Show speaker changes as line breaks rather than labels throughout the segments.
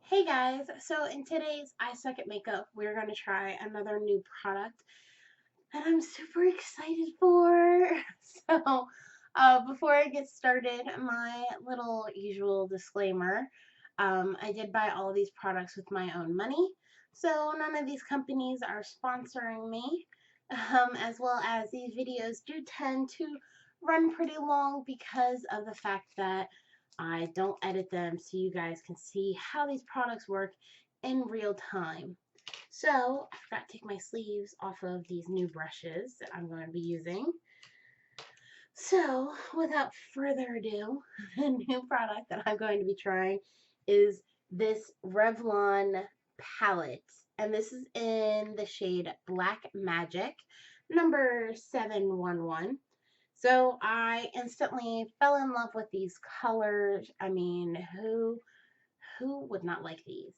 Hey guys, so in today's I Suck at Makeup, we're going to try another new product that I'm super excited for. So, before I get started, my little usual disclaimer, I did buy all of these products with my own money, so none of these companies are sponsoring me, as well as these videos do tend to run pretty long because of the fact that I don't edit them so you guys can see how these products work in real time. So I forgot to take my sleeves off of these new brushes that I'm going to be using. So without further ado, the new product that I'm going to be trying is this Revlon palette. And this is in the shade Black Magic, number 711. So I instantly fell in love with these colors. I mean, who would not like these?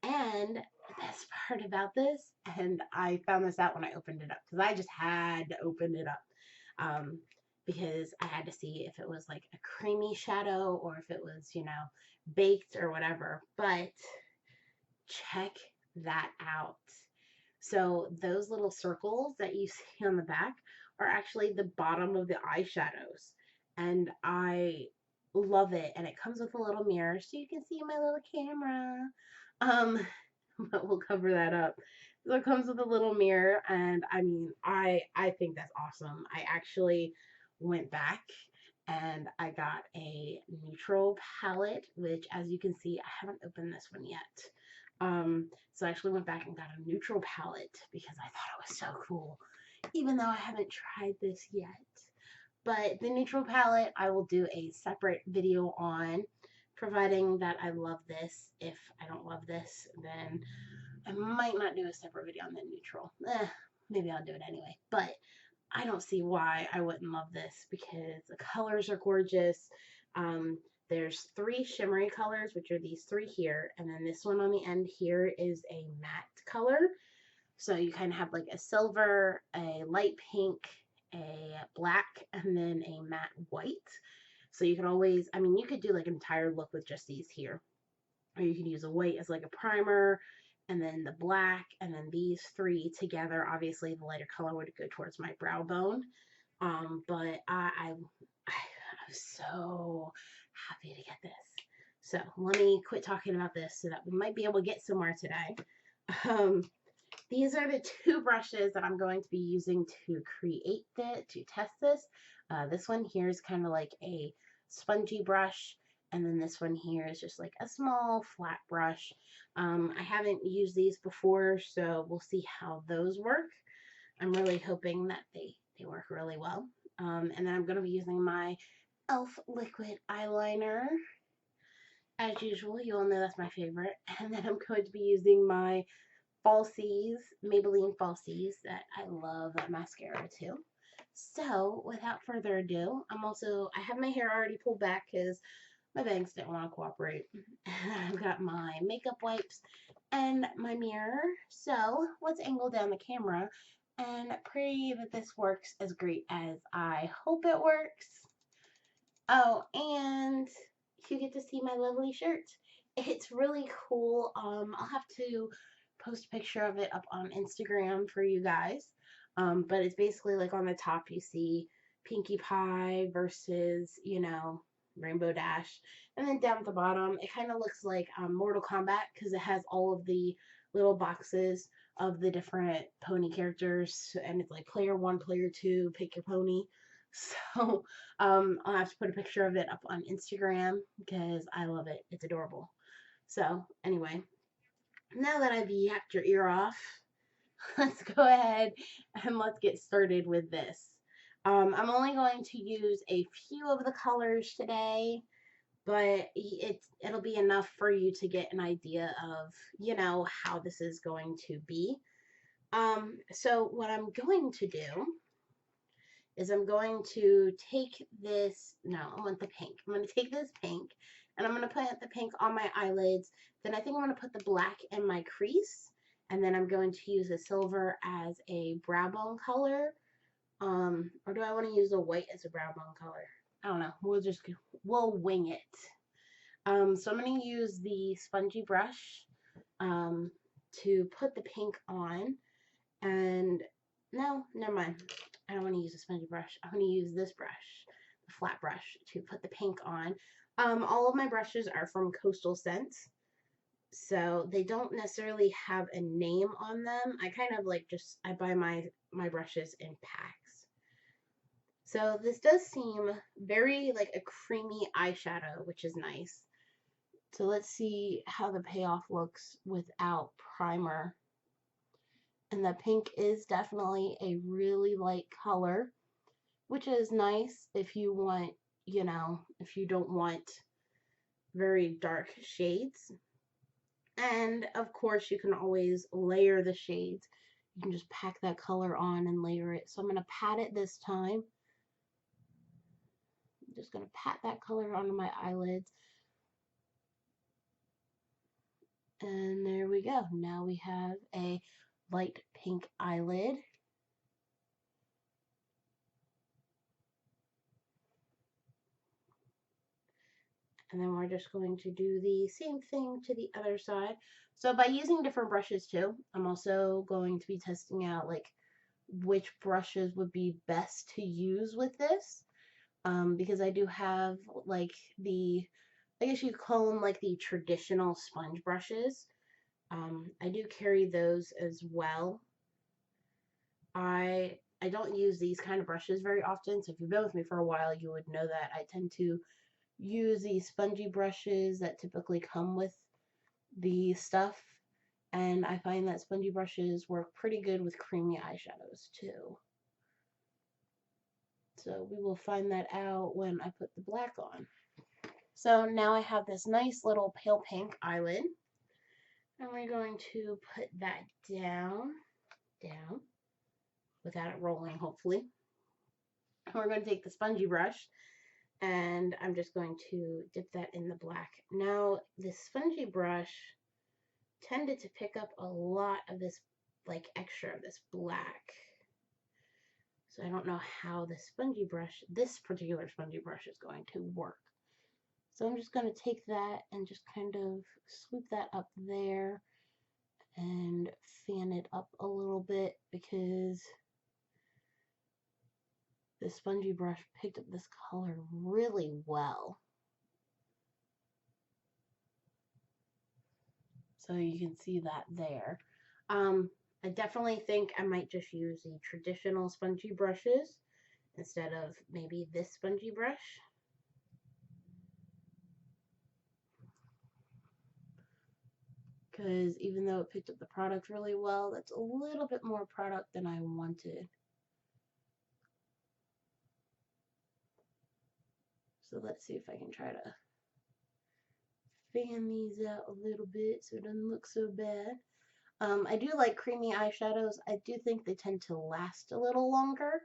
And the best part about this, and I found this out when I opened it up, because I just had to open it up, um, because I had to see if it was like a creamy shadow or if it was, baked or whatever. But check that out. So those little circles that you see on the back are actually the bottom of the eyeshadows. And I love it. And it comes with a little mirror so you can see my little camera. Um, but we'll cover that up. So it comes with a little mirror, and I mean, I think that's awesome. I actually went back and I got a neutral palette, which as you can see, I haven't opened this one yet. So I actually went back and got a neutral palette because I thought it was so cool, even though I haven't tried this yet. But the neutral palette, I will do a separate video on, providing that I love this. If I don't love this, then I might not do a separate video on the neutral. Maybe I'll do it anyway. But I don't see why I wouldn't love this because the colors are gorgeous. Um, there's three shimmery colors, which are these three here, and then this one on the end here is a matte color. So you kind of have like a silver, a light pink, a black, and then a matte white. So you can always, I mean, you could do like an entire look with just these here. Or you can use a white as like a primer, and then the black, and then these three together. Obviously, the lighter color would go towards my brow bone. But I was so happy to get this. So let me quit talking about this so that we might be able to get somewhere today. Um, these are the two brushes that I'm going to be using to to test this. This one here is kind of like a spongy brush, and then this one here is just like a small flat brush. I haven't used these before, so we'll see how those work. I'm really hoping that they work really well. And then I'm going to be using my e.l.f. liquid eyeliner. As usual, you all know that's my favorite. And then I'm going to be using my falsies, Maybelline falsies, that I love that mascara too. So without further ado, I have my hair already pulled back because my bangs didn't want to cooperate. I've got my makeup wipes and my mirror. So let's angle down the camera and pray that this works as great as I hope it works. Oh, and you get to see my lovely shirt. It's really cool. I'll have to post a picture of it up on Instagram for you guys. But it's basically like on the top you see Pinkie Pie versus, Rainbow Dash. And then down at the bottom, it kind of looks like Mortal Kombat because it has all of the little boxes of the different pony characters. And it's like player one, player two, pick your pony. So I'll have to put a picture of it up on Instagram because I love it. It's adorable. So anyway, now that I've yapped your ear off, let's go ahead and let's get started with this. I'm only going to use a few of the colors today, but it'll be enough for you to get an idea of, how this is going to be. So what I'm going to do is I'm going to take this, no, I want the pink. I'm going to take this pink and I'm going to put the pink on my eyelids. Then I think I'm going to put the black in my crease. And then I'm going to use the silver as a brow bone color. Or do I want to use the white as a brow bone color? I don't know. We'll wing it. So I'm going to use the spongy brush to put the pink on. And no, never mind. I don't want to use a spongy brush. I'm going to use this brush, the flat brush, to put the pink on. All of my brushes are from Coastal Scents, so they don't necessarily have a name on them. I kind of like I buy my brushes in packs. So this does seem very like a creamy eyeshadow, which is nice. So let's see how the payoff looks without primer. And the pink is definitely a really light color, which is nice if you want, if you don't want very dark shades. And of course, you can always layer the shades. You can just pack that color on and layer it. So I'm going to pat it this time. I'm just going to pat that color onto my eyelids. And there we go. Now we have a light pink eyelid. And then we're just going to do the same thing to the other side. So by using different brushes too, I'm also going to be testing out like which brushes would be best to use with this. Because I do have like I guess you could call them like the traditional sponge brushes. I do carry those as well. I don't use these kind of brushes very often, so if you've been with me for a while, you would know that I tend to use these spongy brushes that typically come with the stuff, and I find that spongy brushes work pretty good with creamy eyeshadows too. So we will find that out when I put the black on. So now I have this nice little pale pink eyelid, and we're going to put that down, without it rolling, hopefully. We're going to take the spongy brush, and I'm just going to dip that in the black. Now, this spongy brush tended to pick up a lot of this, like extra of this black. So I don't know how this particular spongy brush is going to work. So I'm just going to take that and just kind of swoop that up there and fan it up a little bit, because the spongy brush picked up this color really well. So you can see that there. I definitely think I might just use the traditional spongy brushes instead of maybe this spongy brush. Because even though it picked up the product really well, that's a little bit more product than I wanted. So let's see if I can try to fan these out a little bit so it doesn't look so bad. I do like creamy eyeshadows. I do think they tend to last a little longer.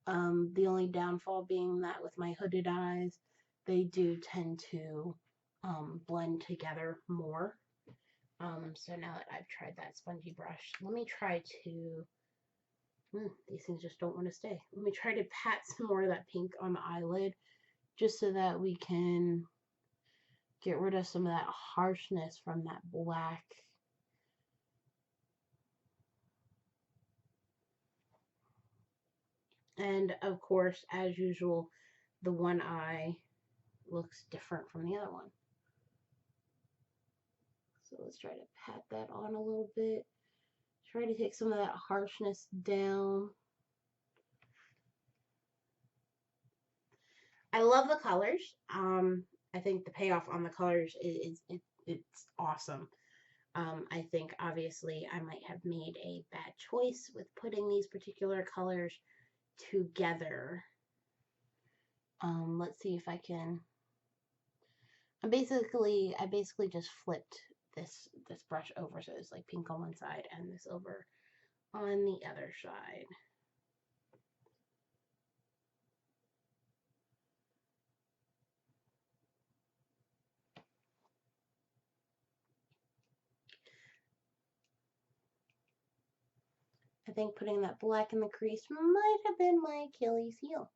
The only downfall being that with my hooded eyes, they do tend to blend together more. So now that I've tried that spongy brush, let me try to, these things just don't want to stay. Let me try to pat some more of that pink on the eyelid, just so that we can get rid of some of that harshness from that black. And of course, as usual, the one eye looks different from the other one. So let's try to pat that on a little bit. Try to take some of that harshness down. I love the colors. I think the payoff on the colors it's awesome. I think obviously I might have made a bad choice with putting these particular colors together. Let's see if I can. I basically just flipped this brush over, so it's like pink on one side and this over on the other side. I think putting that black in the crease might have been my Achilles heel.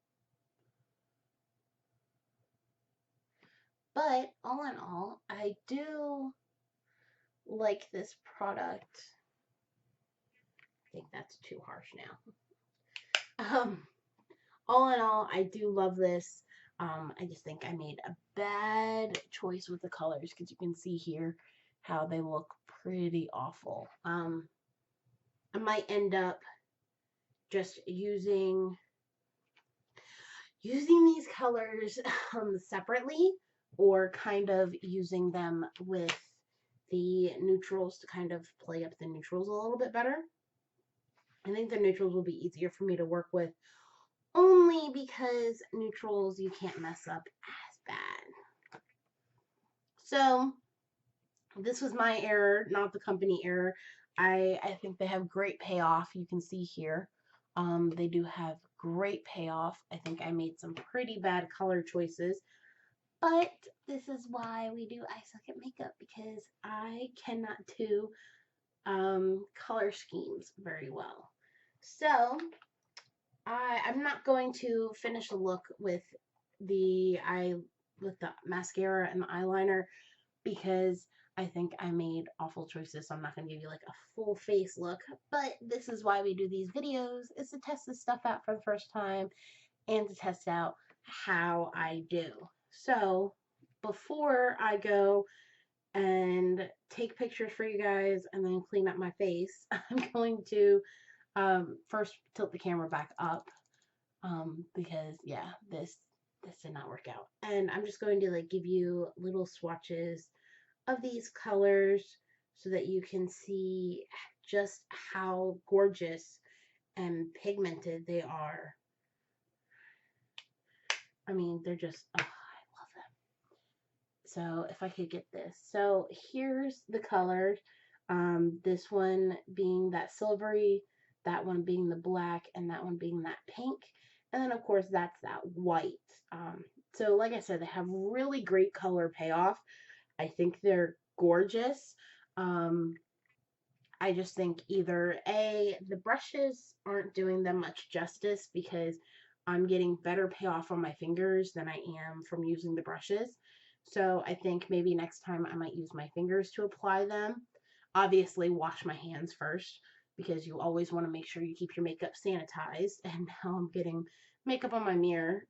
But all in all, I do like this product. I think that's too harsh now. All in all, I do love this. I just think I made a bad choice with the colors because you can see here how they look pretty awful. I might end up just using these colors separately, or kind of using them with the neutrals to kind of play up the neutrals a little bit better. I think the neutrals will be easier for me to work with, only because neutrals you can't mess up as bad. So this was my error, not the company error. I think they have great payoff. You can see here. They do have great payoff. I think I made some pretty bad color choices. But this is why we do I Suck at Makeup, because I cannot do color schemes very well. So I'm not going to finish a look with the mascara and the eyeliner, because I think I made awful choices, so I'm not going to give you like a full face look. But this is why we do these videos, is to test this stuff out for the first time and to test out how I do. So before I go and take pictures for you guys and then clean up my face, I'm going to first tilt the camera back up, because yeah, this did not work out. And I'm just going to like give you little swatches of these colors so that you can see just how gorgeous and pigmented they are. I mean, they're just, oh, I love them. So if I could get this. So here's the colors. This one being that silvery, that one being the black, and that one being that pink. And then of course that's that white. So like I said, they have really great color payoff. I think they're gorgeous. I just think either the brushes aren't doing them much justice, because I'm getting better payoff on my fingers than I am from using the brushes. So I think maybe next time I might use my fingers to apply them. Obviously, wash my hands first, because you always want to make sure you keep your makeup sanitized. And now I'm getting makeup on my mirror.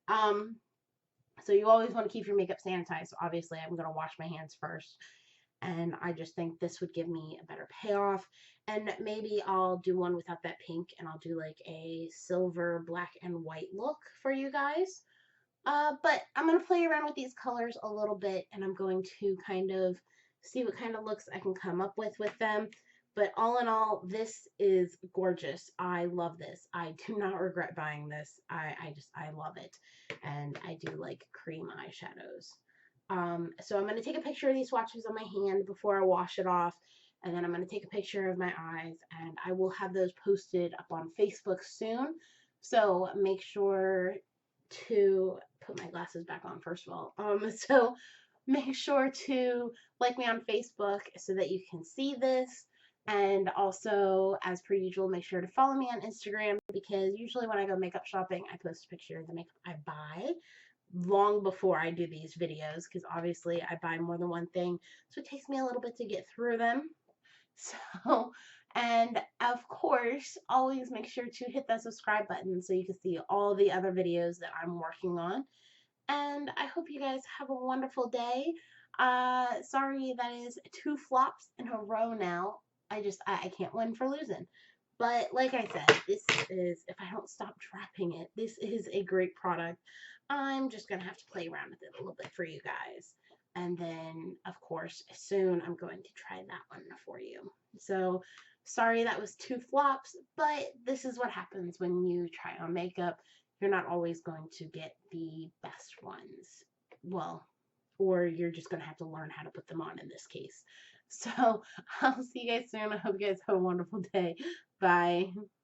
So you always want to keep your makeup sanitized. So obviously, I'm going to wash my hands first. And I just think this would give me a better payoff. And maybe I'll do one without that pink, and I'll do like a silver, black, and white look for you guys. But I'm going to play around with these colors a little bit, and I'm going to kind of see what kind of looks I can come up with them. But all in all, this is gorgeous. I love this. I do not regret buying this. I love it. And I do like cream eyeshadows. So I'm going to take a picture of these swatches on my hand before I wash it off. And then I'm going to take a picture of my eyes, and I will have those posted up on Facebook soon. So make sure to put my glasses back on first of all. So make sure to like me on Facebook so that you can see this. And also, as per usual, make sure to follow me on Instagram, because usually when I go makeup shopping, I post a picture of the makeup I buy long before I do these videos, because obviously I buy more than one thing, so it takes me a little bit to get through them. So, and of course, always make sure to hit that subscribe button so you can see all the other videos that I'm working on. And I hope you guys have a wonderful day. Sorry that is 2 flops in a row now. I can't win for losing. But like I said, this is, if I don't stop dropping it, this is a great product. I'm just going to have to play around with it a little bit for you guys. And then, of course, soon I'm going to try that one for you. So, sorry that was 2 flops, but this is what happens when you try on makeup. You're not always going to get the best ones. Well, or you're just going to have to learn how to put them on in this case. So, I'll see you guys soon. I hope you guys have a wonderful day. Bye.